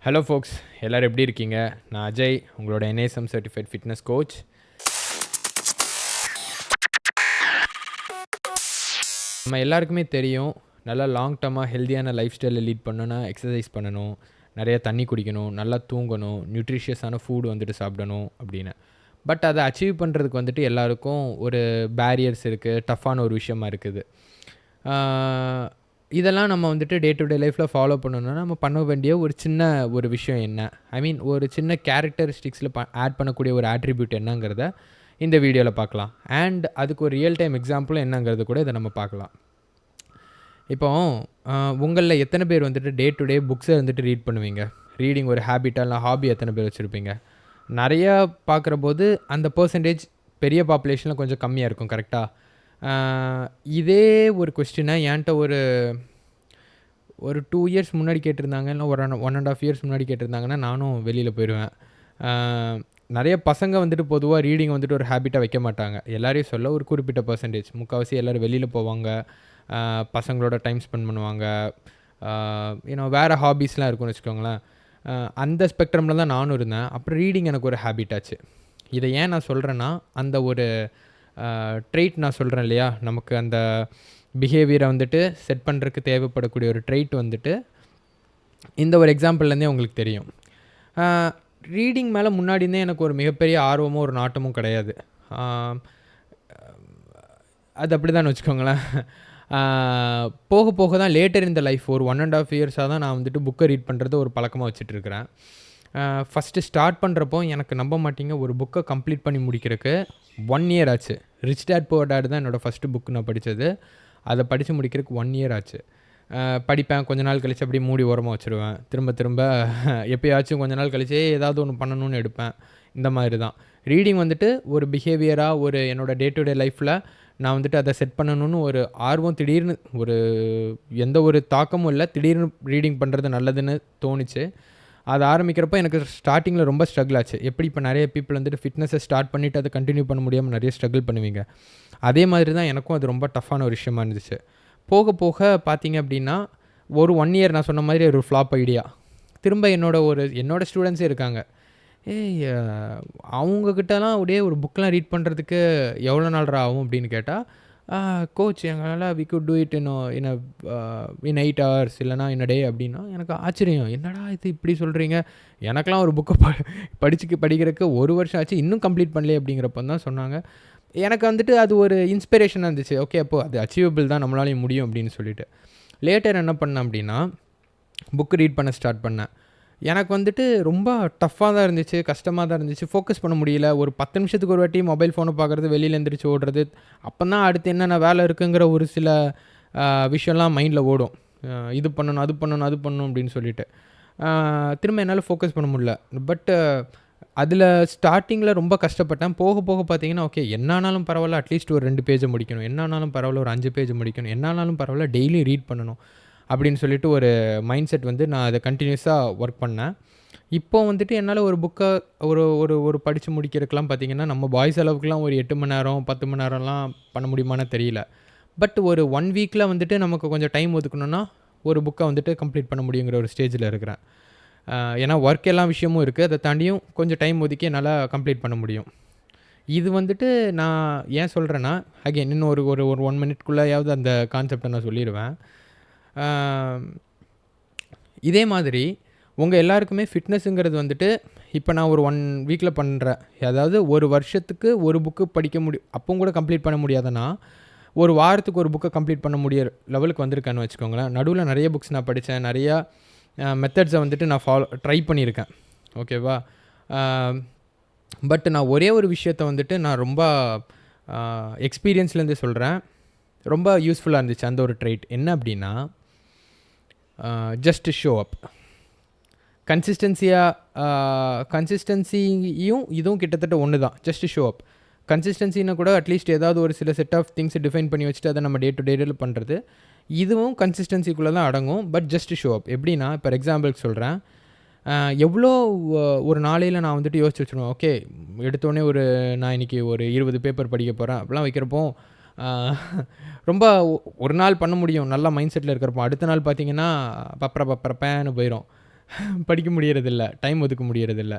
Hello ஃபோக்ஸ், எல்லோரும் எப்படி இருக்கீங்க? நான் அஜய், உங்களோட என்ஏஎஸ்எம் சர்டிஃபைட் ஃபிட்னஸ் கோச். நம்ம எல்லாருக்குமே தெரியும், நல்லா லாங் டர்மாக ஹெல்த்தியான லைஃப் ஸ்டைலில் லீட் பண்ணணும்னா எக்ஸசைஸ் பண்ணணும், நிறைய தண்ணி குடிக்கணும், நல்லா தூங்கணும், நியூட்ரிஷியஸான ஃபுட் வந்துட்டு சாப்பிடணும் அப்படின்னு. பட் அதை அச்சீவ் பண்ணுறதுக்கு வந்துட்டு எல்லாருக்கும் ஒரு பேரியர்ஸ் இருக்குது, டஃப்பான ஒரு விஷயமா இருக்குது. இதெல்லாம் நம்ம வந்துட்டு டே டு டே லைஃப்பில் ஃபாலோ பண்ணணும்னா நம்ம பண்ண வேண்டிய ஒரு சின்ன ஒரு விஷயம் என்ன, ஐ மீன் ஒரு சின்ன கேரக்டரிஸ்டிக்ஸில் ஆட் பண்ணக்கூடிய ஒரு ஆட்ரிபியூட் என்னங்கிறத இந்த வீடியோவில் பார்க்கலாம். அண்ட் அதுக்கு ஒரு ரியல் டைம் எக்ஸாம்பிளும் என்னங்கிறது கூட இதை நம்ம பார்க்கலாம். இப்போ உங்களில் எத்தனை பேர் வந்துட்டு டே டு டே புக்ஸை வந்துட்டு ரீட் பண்ணுவீங்க? ரீடிங் ஒரு ஹேபிட்டாக இல்லை ஹாபி எத்தனை பேர் வச்சுருப்பீங்க? நிறையா பார்க்குற போது அந்த பர்சன்டேஜ் பெரிய பாப்புலேஷனில் கொஞ்சம் கம்மியாக இருக்கும், கரெக்டாக? இதே ஒரு கொஸ்டினை என்கிட்ட ஒரு 2 இயர்ஸ் முன்னாடி கேட்டிருந்தாங்க, இல்லை ஒரு 1.5 இயர்ஸ் முன்னாடி கேட்டிருந்தாங்கன்னா நானும் வெளியில் போயிடுவேன். நிறைய பசங்க வந்துட்டு பொதுவாக ரீடிங் வந்துட்டு ஒரு ஹேபிட்டாக வைக்க மாட்டாங்க. எல்லாரையும் சொல்ல ஒரு குறிப்பிட்ட பர்சன்டேஜ், முக்கால்வாசி எல்லோரும் வெளியில் போவாங்க, பசங்களோட டைம் ஸ்பெண்ட் பண்ணுவாங்க, வேறு ஹாபீஸ்லாம் இருக்குன்னு வச்சுக்கோங்களேன். அந்த ஸ்பெக்ட்ரமில் தான் நானும் இருந்தேன். அப்புறம் ரீடிங் எனக்கு ஒரு ஹேபிட் ஆச்சு. இதை ஏன் நான் சொல்கிறேன்னா, அந்த ஒரு ட்ரெயிட் நான் சொல்கிறேன் இல்லையா, நமக்கு அந்த பிஹேவியரை வந்துட்டு செட் பண்ணுறதுக்கு தேவைப்படக்கூடிய ஒரு ட்ரெயிட் வந்துட்டு இந்த ஒரு எக்ஸாம்பிள்லேருந்தே உங்களுக்கு தெரியும். ரீடிங் மேலே முன்னாடியே எனக்கு ஒரு மிகப்பெரிய ஆர்வமும் ஒரு நாட்டமும் கிடையாது. அது அப்படி தான் வச்சுக்கோங்களேன். போக போக தான் லேட்டர் இந்த லைஃப் ஒரு 1.5 இயர்ஸாக தான் நான் வந்துட்டு புக்கை ரீட் பண்ணுறத ஒரு பழக்கமாக வச்சுட்ருக்கிறேன். ஃபஸ்ட்டு ஸ்டார்ட் பண்ணுறப்போ எனக்கு நம்ப மாட்டீங்க, ஒரு புக்கை கம்ப்ளீட் பண்ணி முடிக்கிறதுக்கு 1 இயர் ஆச்சு. ரிச் டேட் புவர் டேட் தான் என்னோடய ஃபஸ்ட்டு புக்கு நான் படித்தது. அதை படித்து முடிக்கிறதுக்கு 1 இயர் ஆச்சு. படிப்பேன், கொஞ்ச நாள் கழித்து அப்படியே மூடி ஓரமாக வச்சுருவேன். திரும்ப எப்போயாச்சும் கொஞ்ச நாள் கழிச்சு ஏதாவது ஒன்று பண்ணணும்னு எடுப்பேன். இந்த மாதிரி தான் ரீடிங் வந்துட்டு ஒரு பிஹேவியராக ஒரு என்னோடய டே டு டே லைஃப்பில் நான் வந்துட்டு அதை செட் பண்ணணும்னு ஒரு ஆர்வம், திடீர்னு ஒரு எந்த ஒரு தாக்கமும் இல்லை, திடீர்னு ரீடிங் பண்ணுறது நல்லதுன்னு தோணுச்சு. அது ஆரம்பிக்கிறப்ப எனக்கு ஸ்டார்டிங்கில் ரொம்ப ஸ்ட்ரகிள் ஆச்சு. எப்படி இப்போ நிறைய பீப்புள் வந்துட்டு ஃபிட்னஸை ஸ்டார்ட் பண்ணிவிட்டு அதை கண்டினியூ பண்ண முடியாமல் நிறைய ஸ்ட்ரகிள் பண்ணுவீங்க. அதே மாதிரி தான் எனக்கும் அது ரொம்ப டஃப்பான ஒரு விஷயமா இருந்துச்சு. போக போக பார்த்தீங்க அப்படின்னா ஒரு 1 இயர் நான் சொன்ன மாதிரி ஒரு ஃப்ளாப் ஐடியா. திரும்ப என்னோட ஸ்டூடெண்ட்ஸே இருக்காங்க. அவங்கக்கிட்டலாம் அப்படியே ஒரு புக்கெலாம் ரீட் பண்ணுறதுக்கு எவ்வளோ நாள்ரா ஆகும் அப்படின்னு கேட்டால், கோச் எங்களால் we could do it in 8 hours இல்லைனா இன் அ டே அப்படின்னா எனக்கு ஆச்சரியம். என்னடா இது இப்படி சொல்கிறீங்க? எனக்கெலாம் ஒரு புக்கை படிக்கிறதுக்கு 1 வருஷம் ஆச்சு, இன்னும் கம்ப்ளீட் பண்ணலையே அப்படிங்கிறப்ப தான் சொன்னாங்க. எனக்கு வந்துட்டு அது ஒரு இன்ஸ்பிரேஷனாக இருந்துச்சு. ஓகே, அப்போது அது அச்சீவபிள் தான், நம்மளாலையும் முடியும் அப்படின்னு சொல்லிட்டு. லேட்டர் என்ன பண்ணேன் அப்படின்னா, புக்கு ரீட் பண்ண ஸ்டார்ட் பண்ணேன். எனக்கு வந்துட்டு ரொம்ப டஃப்பாக தான் இருந்துச்சு, கஷ்டமாக தான் இருந்துச்சு, ஃபோக்கஸ் பண்ண முடியல. ஒரு 10 நிமிஷத்துக்கு ஒரு வாட்டி மொபைல் ஃபோனை பார்க்குறது, வெளியில் எந்திரிச்சு ஓடுறது, அப்போ தான் அடுத்து என்னென்ன வேலை இருக்குங்கிற ஒரு சில விஷயம்லாம் மைண்டில் ஓடும். இது பண்ணணும், அது பண்ணணும், அது பண்ணணும் அப்படின்னு சொல்லிட்டு திரும்ப என்னால் ஃபோக்கஸ் பண்ண முடியல. பட் அதில் ஸ்டார்டிங்கில் ரொம்ப கஷ்டப்பட்டேன். போக போக பார்த்தீங்கன்னா, ஓகே என்னானாலும் பரவாயில்ல, அட்லீஸ்ட் ஒரு 2 பேஜை முடிக்கணும், என்னானாலும் பரவாயில்ல ஒரு 5 பேஜ் முடிக்கணும், என்னானாலும் பரவாயில்ல டெய்லி ரீட் பண்ணணும் அப்படின்னு சொல்லிட்டு ஒரு மைண்ட் செட் வந்து நான் அதை கண்டினியூஸாக ஒர்க் பண்ணேன். இப்போ வந்துட்டு என்னால் ஒரு புக்கை ஒரு படித்து முடிக்கிறதுக்கெலாம் பார்த்திங்கன்னா, நம்ம பாய்ஸ் அளவுக்குலாம் ஒரு 8 மணி நேரம் 10 மணி நேரம்லாம் பண்ண முடியுமான்னு தெரியல. பட் ஒரு 1 வீக்கில் வந்துட்டு நமக்கு கொஞ்சம் டைம் ஒதுக்கணுன்னா ஒரு புக்கை வந்துட்டு கம்ப்ளீட் பண்ண முடியுங்கிற ஒரு ஸ்டேஜில் இருக்கிறேன். ஏன்னா ஒர்க் எல்லா விஷயமும் இருக்குது, அதை தாண்டியும் கொஞ்சம் டைம் ஒதுக்கி என்னால் கம்ப்ளீட் பண்ண முடியும். இது வந்துட்டு நான் ஏன் சொல்கிறேன்னா, அகெயின் இன்னும் ஒரு 1 மினிட்குள்ளேயாவது அந்த கான்செப்டை நான் சொல்லிடுவேன். இதே மாதிரி உங்கள் எல்லாருக்குமே ஃபிட்னஸுங்கிறது வந்துட்டு இப்போ நான் ஒரு 1 வீக்கில் பண்ணுறேன், அதாவது ஒரு வருஷத்துக்கு ஒரு புக்கு படிக்க முடியும், அப்பவும் கூட கம்ப்ளீட் பண்ண முடியாதுன்னா ஒரு வாரத்துக்கு ஒரு புக்கை கம்ப்ளீட் பண்ண முடிய லெவலுக்கு வந்திருக்கேன்னு வச்சுக்கோங்களேன். நடுவில் நிறைய புக்ஸ் நான் படித்தேன், நிறையா மெத்தட்ஸை வந்துட்டு நான் ட்ரை பண்ணியிருக்கேன், ஓகேவா? பட் நான் ஒரே ஒரு விஷயத்தை வந்துட்டு நான் ரொம்ப எக்ஸ்பீரியன்ஸ்லேருந்து சொல்கிறேன், ரொம்ப யூஸ்ஃபுல்லாக இருந்துச்சு அந்த ஒரு ட்ரைட். என்ன அப்படின்னா, ஜஸ்ட் ஷோ அப். கன்சிஸ்டன்சியும் இதுவும் கிட்டத்தட்ட ஒன்று தான். ஜஸ்ட் ஷோ அப். கன்சிஸ்டன்சின்னா கூட அட்லீஸ்ட் ஏதாவது ஒரு சில செட் ஆஃப் திங்ஸை டிஃபைன் பண்ணி வச்சுட்டு அதை நம்ம டே டு டேல பண்ணுறது, இதுவும் கன்சிஸ்டன்சிக்குள்ளே தான் அடங்கும். பட் ஜஸ்ட் ஷோ அப் எப்படின்னா, இப்போ எக்ஸாம்பிளுக்கு சொல்கிறேன், எவ்வளோ ஒரு நாளையில் நான் வந்துட்டு யோசிச்சு வச்சுருவேன். ஓகே, எடுத்தோடனே நான் இன்றைக்கி ஒரு 20 பேப்பர் படிக்க போகிறேன் அப்படிலாம் வைக்கிறப்போ ரொம்ப ஒரு நாள் பண்ண முடியும், நல்லா மைண்ட் செட்டில் இருக்கிறப்போ. அடுத்த நாள் பார்த்தீங்கன்னா பப்பரப்பேன்னு போயிடும். படிக்க முடியறதில்ல, டைம் ஒதுக்க முடியறதில்ல.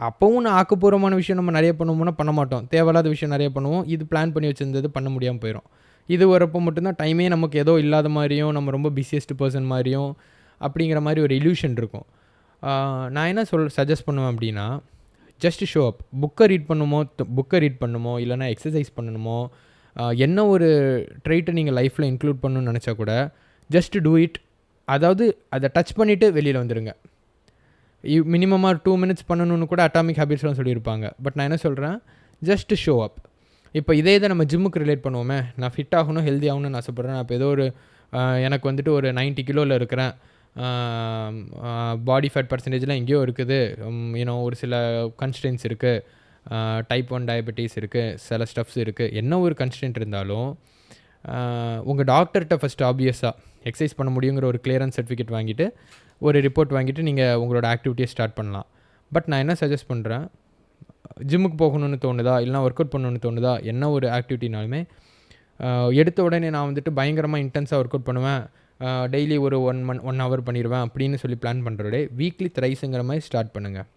அப்பவும் நான் ஆக்கப்பூர்வமான விஷயம் நம்ம நிறைய பண்ணுவோம்னா பண்ண மாட்டோம். தேவையில்லாத விஷயம் நிறைய பண்ணுவோம். இது பிளான் பண்ணி வச்சிருந்தது பண்ண முடியாமல் போயிடும். இது வரப்போ மட்டும்தான் டைமே நமக்கு ஏதோ இல்லாத மாதிரியும், நம்ம ரொம்ப பிஸியஸ்ட் பர்சன் மாதிரியும் அப்படிங்கிற மாதிரி ஒரு இல்யூஷன் இருக்கும். நான் என்ன சஜஸ்ட் பண்ணுவேன் அப்படின்னா, ஜஸ்ட் ஷோ அப். புக்கை ரீட் பண்ணுமோ இல்லைனா எக்ஸசைஸ் பண்ணணுமோ, என்ன ஒரு ட்ரைட்டை நீங்கள் லைஃப்பில் இன்க்ளூட் பண்ணணும்னு நினச்சா கூட ஜஸ்ட் டூ இட். அதாவது அதை டச் பண்ணிவிட்டு வெளியில் வந்துடுங்க. மினிமமாக 2 மினிட்ஸ் பண்ணணும்னு கூட அட்டாமிக் ஹேபிட்ஸ்லாம் சொல்லியிருப்பாங்க. பட் நான் என்ன சொல்கிறேன், ஜஸ்ட் ஷோ அப். இப்போ இதே இதை நம்ம ஜிம்முக்கு ரிலேட் பண்ணுவோமே, நான் ஃபிட் ஆகணும், ஹெல்தி ஆகணும்னு ஆசைப்பட்றேன். நான் இப்போ ஏதோ ஒரு எனக்கு வந்துட்டு ஒரு 90 கிலோவில் இருக்கிறேன், பாடி ஃபேட் பர்சன்டேஜ்லாம் எங்கேயோ இருக்குது, ஒரு சில கன்ஸ்டன்ட்ஸ் இருக்குது, டைப் 1 டயபெட்டிஸ் இருக்குது, சில ஸ்டப்ஸ் இருக்குது. என்ன ஒரு கன்ஸ்டன்ட் இருந்தாலும் உங்கள் டாக்டர்கிட்ட ஃபஸ்ட்டு ஆப்வியஸாக எக்ஸசைஸ் பண்ண முடியுங்கிற ஒரு கிளியரன்ஸ் சர்டிஃபிகேட் வாங்கிட்டு, ஒரு ரிப்போர்ட் வாங்கிட்டு நீங்கள் உங்களோட ஆக்டிவிட்டியை ஸ்டார்ட் பண்ணலாம். பட் நான் என்ன சஜஸ்ட் பண்ணுறேன், ஜிம்முக்கு போகணுன்னு தோணுதா, இல்லைனா ஒர்க் அவுட் பண்ணணுன்னு தோணுதா, என்ன ஒரு ஆக்டிவிட்டினாலுமே எடுத்த உடனே நான் வந்துட்டு பயங்கரமாக இன்டென்ஸாக ஒர்க் அவுட் பண்ணுவேன், டெய்லி ஒரு 1 ஹவர் பண்ணிடுவேன் அப்படின்னு சொல்லி பிளான் பண்ணுறோட வீக்லி த்ரைஸுங்கிற மாதிரி ஸ்டார்ட் பண்ணுங்கள்.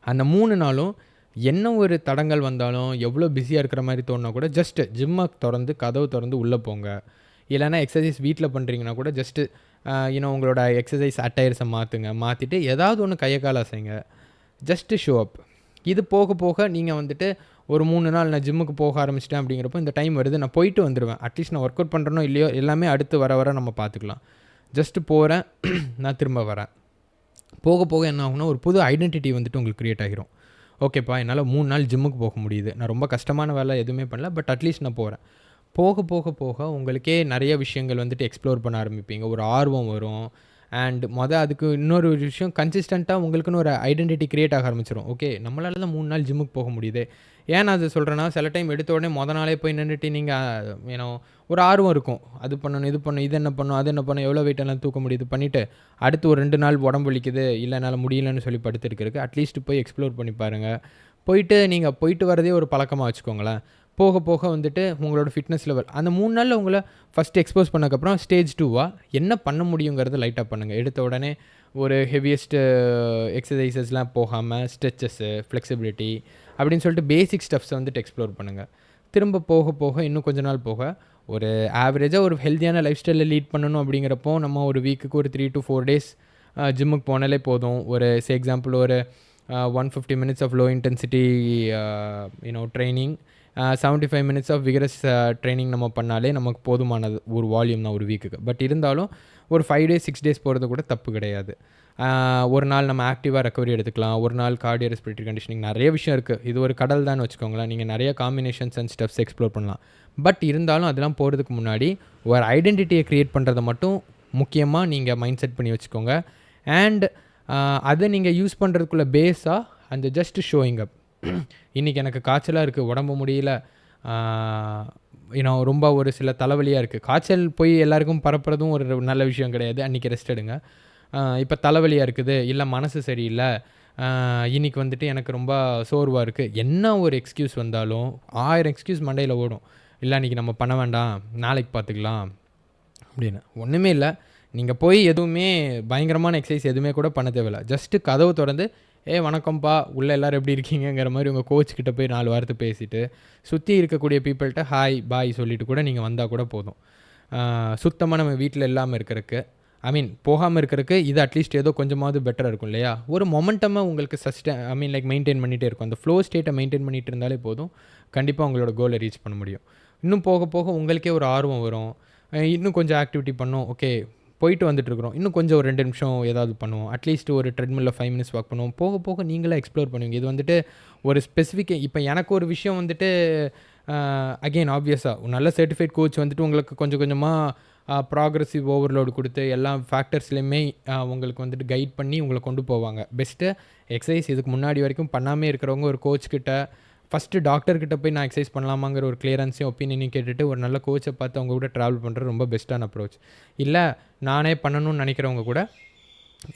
அந்த 3 நாளும் என்ன ஒரு தடங்கள் வந்தாலும், எவ்வளோ பிஸியாக இருக்கிற மாதிரி தோணுனா கூட ஜஸ்ட்டு ஜிம்மை கதவு திறந்து உள்ளே போங்க. இல்லைனா எக்ஸசைஸ் வீட்டில் பண்ணுறீங்கன்னா கூட ஜஸ்ட்டு உங்களோட எக்ஸசைஸ் அட்டையர்ஸை மாற்றிட்டு ஏதாவது ஒன்று கையை கால் அசைங்க. Just show up. இது போக போக நீங்கள் வந்துட்டு ஒரு 3 நாள் நான் ஜிம்முக்கு போக ஆரம்பிச்சிட்டேன் அப்படிங்கிறப்போ இந்த டைம் வருது, நான் போயிட்டு வந்துடுவேன். அட்லீஸ்ட் நான் ஒர்க் அவுட் பண்ணுறனோ இல்லையோ எல்லாமே அடுத்து வர நம்ம பார்த்துக்கலாம். ஜஸ்ட்டு போகிறேன், நான் திரும்ப வரேன். போக போக என்ன ஆகும்னா ஒரு புது ஐடென்டிட்டி வந்துட்டு உங்களுக்கு க்ரியேட் ஆகிரும். ஓகேப்பா, என்னால் 3 நாள் ஜிம்முக்கு போக முடியுது, நான் ரொம்ப கஷ்டமான வேலை எதுவுமே பண்ணல, பட் அட்லீஸ்ட் நான் போகிறேன். போக போக போக உங்களுக்கே நிறைய விஷயங்கள் வந்துட்டு எக்ஸ்ப்ளோர் பண்ண ஆரம்பிப்பீங்க. ஒரு ஆர்வம் வரும். அண்ட் அதுக்கு இன்னொரு விஷயம், கன்சிஸ்டண்ட்டாக உங்களுக்குன்னு ஒரு ஐடென்டிட்டி க்ரியேட் ஆக ஆரம்பிச்சிடும். ஓகே, நம்மளால தான் 3 நாள் ஜிம்முக்கு போக முடியுது. ஏன் நான் அதை சொல்கிறேன்னா, சில டைம் எடுத்த உடனே நாளே போய் நின்றுட்டு நீங்கள் ஒரு ஆர்வம் இருக்கும், அது பண்ணணும், இது பண்ணணும், இது என்ன பண்ணணும், அது என்ன பண்ணணும், எவ்வளோ வெயிட்டெல்லாம் தூக்க முடியுது பண்ணிவிட்டு அடுத்து ஒரு 2 நாள் உடம்பு வலிக்குது, இல்லை என்னால் முடியலன்னு சொல்லி படுத்துருக்கிறதுக்கு அட்லீஸ்ட் போய் எக்ஸ்ப்ளோர் பண்ணி பாருங்கள். போயிட்டு வரதே ஒரு பழக்கமாக வச்சுக்கோங்களேன். போக போக வந்துட்டு உங்களோட ஃபிட்னஸ் லெவல் அந்த 3 நாளில் உங்களை ஃபஸ்ட்டு எக்ஸ்போஸ் பண்ணக்கப்புறம் ஸ்டேஜ் 2 என்ன பண்ண முடியுங்கிறத லைட்டாக பண்ணுங்கள். எடுத்த உடனே ஒரு ஹெவியஸ்ட்டு எக்ஸசைசஸ்லாம் போகாமல் ஸ்ட்ரெச்சஸ்ஸு, ஃப்ளெக்சிபிலிட்டி அப்படின்னு சொல்லிட்டு பேசிக் ஸ்டெப்ஸை வந்துட்டு எக்ஸ்ப்ளோர் பண்ணுங்கள். திரும்ப போக போக இன்னும் கொஞ்ச நாள் போக ஒரு ஆவரேஜாக ஒரு ஹெல்த்தியான லைஃப் ஸ்டைலில் லீட் பண்ணணும் அப்படிங்கிறப்போ நம்ம ஒரு வீக்குக்கு ஒரு 3 to 4 டேஸ் ஜிம்முக்கு போனாலே போதும். ஒரு எக்ஸாம்பிள் ஒரு 150 minutes of low intensity training, 75 minutes of vigorous training நம்ம பண்ணாலே நமக்கு போதுமானது ஒரு வால்யூம் தான் ஒரு வீக்குக்கு. பட் இருந்தாலும் ஒரு 5 டேஸ் 6 டேஸ் போகிறது கூட தப்பு கிடையாது. ஒரு நாள் நம்ம ஆக்டிவாக ரெக்கவரி எடுத்துக்கலாம், ஒரு நாள் கார்டியோ ரெஸ்பிரேட்டரி கண்டிஷனிங், நிறைய விஷயம் இருக்குது. இது ஒரு கடல் தான் வச்சுக்கோங்களேன். நீங்கள் நிறைய காம்பினேஷன்ஸ் அண்ட் ஸ்டெப்ஸ் எக்ஸ்ப்ளோர் பண்ணலாம். பட் இருந்தாலும் அதெல்லாம் போகிறதுக்கு முன்னாடி ஒரு ஐடென்டிட்டியை க்ரியேட் பண்ணுறதை மட்டும் முக்கியமாக நீங்கள் மைண்ட் செட் பண்ணி வச்சுக்கோங்க. அண்ட் அதை நீங்கள் யூஸ் பண்ணுறதுக்குள்ள பேஸாக அந்த ஜஸ்ட் ஷோயிங் அப். இன்றைக்கி எனக்கு காய்ச்சலாக இருக்குது, உடம்பு முடியல, ரொம்ப ஒரு சில தலைவலியாக இருக்குது. காய்ச்சல் போய் எல்லாருக்கும் பரப்புறதும் ஒரு நல்ல விஷயம் கிடையாது. அன்றைக்கி ரெஸ்ட் எடுங்க. இப்போ தலைவலியாக இருக்குது, இல்லை மனசு சரியில்லை, இன்றைக்கி வந்துட்டு எனக்கு ரொம்ப சோர்வாக இருக்குது, என்ன ஒரு எக்ஸ்கியூஸ் வந்தாலும் 1000 எக்ஸ்கியூஸ் மண்டையில் ஓடும். இல்லை இன்றைக்கி நம்ம பண்ண வேண்டாம், நாளைக்கு பார்த்துக்கலாம் அப்படின்னு. ஒன்றுமே இல்லை, நீங்கள் போய் எதுவுமே பயங்கரமான எக்ஸசைஸ் எதுவுமே கூட பண்ண தேவையில்லை. ஜஸ்ட்டு கதவு திறந்து வணக்கம்ப்பா, உள்ளே எல்லோரும் எப்படி இருக்கீங்கிற மாதிரி உங்கள் கோச்சுக்கிட்ட போய் 4 வார்த்தை பேசிவிட்டு சுற்றி இருக்கக்கூடிய பீப்புள்கிட்ட ஹாய் பாய் சொல்லிவிட்டு கூட நீங்கள் வந்தால் கூட போதும். சுத்தமாக நம்ம வீட்டில் இல்லாமல் இருக்கிறதுக்கு, போகாமல் இருக்கிறதுக்கு இது அட்லீஸ்ட் ஏதோ கொஞ்சமாவது பெட்டராக இருக்கும் இல்லையா? ஒரு மொமெண்டமாக உங்களுக்கு மெயின்டைன் பண்ணிகிட்டே இருக்கும். அந்த ஃப்ளோ ஸ்டேட்டை மெயின்டைன் பண்ணிகிட்டு இருந்தாலே போதும், கண்டிப்பாக உங்களோட கோலை ரீச் பண்ண முடியும். இன்னும் போக போக உங்களுக்கே ஒரு ஆர்வம் வரும், இன்னும் கொஞ்சம் ஆக்டிவிட்டி பண்ணும். ஓகே, போயிட்டு வந்துட்டுருக்குறோம், இன்னும் கொஞ்சம் ஒரு 2 நிமிஷம் ஏதாவது பண்ணுவோம், அட்லீஸ்ட் ஒரு ட்ரெட்மில்ல 5 மினிட்ஸ் வாக் பண்ணுவோம். போக போக நீங்களே எக்ஸ்ப்ளோர் பண்ணுவீங்க. இது வந்துட்டு ஒரு ஸ்பெசிஃபிக், இப்போ எனக்கு ஒரு விஷயம் வந்துட்டு அகெயின் ஆப்வியஸாக நல்ல சர்டிஃபைட் கோச் வந்துட்டு உங்களுக்கு கொஞ்சம் கொஞ்சமாக ப்ராக்ரெசிவ் ஓவர்லோடு கொடுத்து எல்லா ஃபேக்டர்ஸ்லையுமே உங்களுக்கு வந்துட்டு கைட் பண்ணி உங்களை கொண்டு போவாங்க. பெஸ்ட்டு எக்ஸசைஸ் இதுக்கு முன்னாடி வரைக்கும் பண்ணாமே இருக்கிறவங்க ஒரு கோச்கிட்ட ஃபஸ்ட்டு டாக்டர்கிட்ட போய் நான் எக்ஸசைஸ் பண்ணலாமாங்கிற ஒரு கிளியரன்ஸையும் ஒப்பீனியனையும் கேட்டுட்டு ஒரு நல்ல கோச்சை பார்த்து அவங்க கூட ட்ராவல் பண்ணுறது ரொம்ப பெஸ்ட்டான அப்ரோச். இல்லை நானே பண்ணணும்னு நினைக்கிறவங்க கூட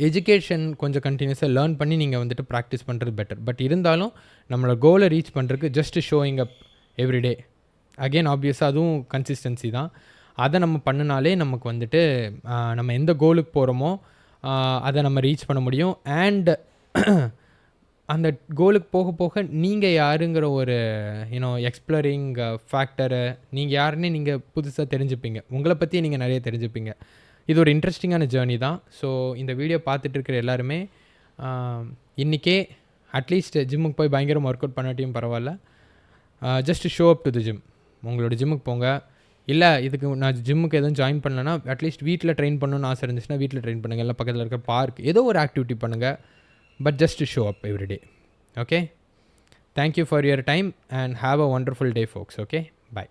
எஜுகேஷன் கொஞ்சம் கண்டினியூஸாக லேர்ன் பண்ணி நீங்கள் வந்துட்டு ப்ராக்டிஸ் பண்ணுறது பெட்டர். பட் இருந்தாலும் நம்மளோட கோலை ரீச் பண்ணுறதுக்கு ஜஸ்ட் ஷோயிங் அப் எவ்ரிடே. அகெயின் ஆப்வியஸாக அதுவும் கன்சிஸ்டன்சி தான். அதை நம்ம பண்ணினாலே நமக்கு வந்துட்டு நம்ம எந்த கோலுக்கு போகிறோமோ அதை நம்ம ரீச் பண்ண முடியும். அண்ட் அந்த கோலுக்கு போக போக நீங்கள் யாருங்கிற ஒரு எக்ஸ்ப்ளோரிங் ஃபேக்டரை நீங்கள் யாருன்னே நீங்கள் புதுசாக தெரிஞ்சுப்பீங்க. உங்களை பற்றி நீங்கள் நிறைய தெரிஞ்சுப்பீங்க. இது ஒரு இன்ட்ரெஸ்டிங்கான ஜேர்னி தான். ஸோ இந்த வீடியோ பார்த்துட்டு இருக்கிற எல்லாருமே இன்றைக்கே அட்லீஸ்ட் ஜிம்முக்கு போய் பயங்கரமாக ஒர்க் அவுட் பண்ணாட்டியும் பரவாயில்ல, just show up to the gym. உங்களோட ஜிம்முக்கு போங்க. இல்லை இதுக்கு நான் ஜிம்முக்கு எதுவும் ஜாயின் பண்ணலன்னா அட்லீஸ்ட் வீட்டில் ட்ரெயின் பண்ணணும்னு ஆசை இருந்துச்சுன்னா வீட்டில் ட்ரெயின் பண்ணுங்கள். இல்லை பக்கத்தில் இருக்க பார்க் ஏதோ ஒரு ஆக்டிவிட்டி பண்ணுங்கள். But just to show up every day. Okay? Thank you for your time and have a wonderful day, folks. Okay? Bye.